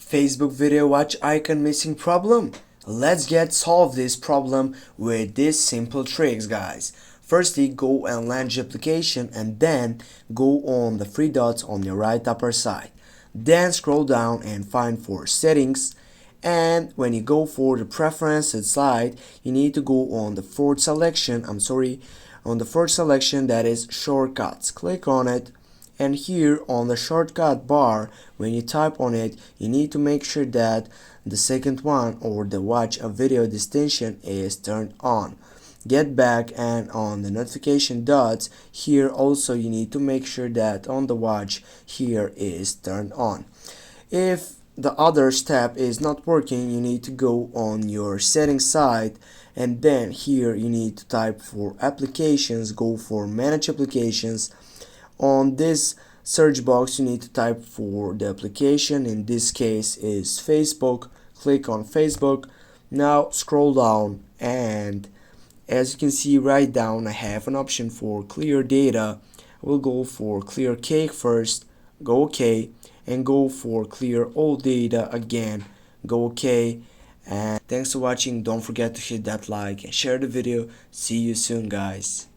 Facebook video watch icon missing problem? Let's get solve this problem with these simple tricks, guys. Firstly, go and launch the application and then go on the three dots on your right upper side. Then scroll down and find for settings, and when you go for the preferences slide, you need to go on the fourth selection, that is shortcuts. Click on it, and here on the shortcut bar, when you type on it, you need to make sure that the second one, or the watch a video distinction, is turned on. Get back, and on the notification dots here also you need to make sure that on the watch here is turned on. If the other step is not working, you need to go on your settings side, and then here you need to type for applications, go for manage applications. On this search box you need to type for the application, in this case is Facebook. Click on Facebook. Now scroll down, and as you can see right down, I have an option for clear data. We'll go for clear cake first, go OK, and go for clear all data again, go OK. And thanks for watching. Don't forget to hit that like and share the video. See you soon, guys.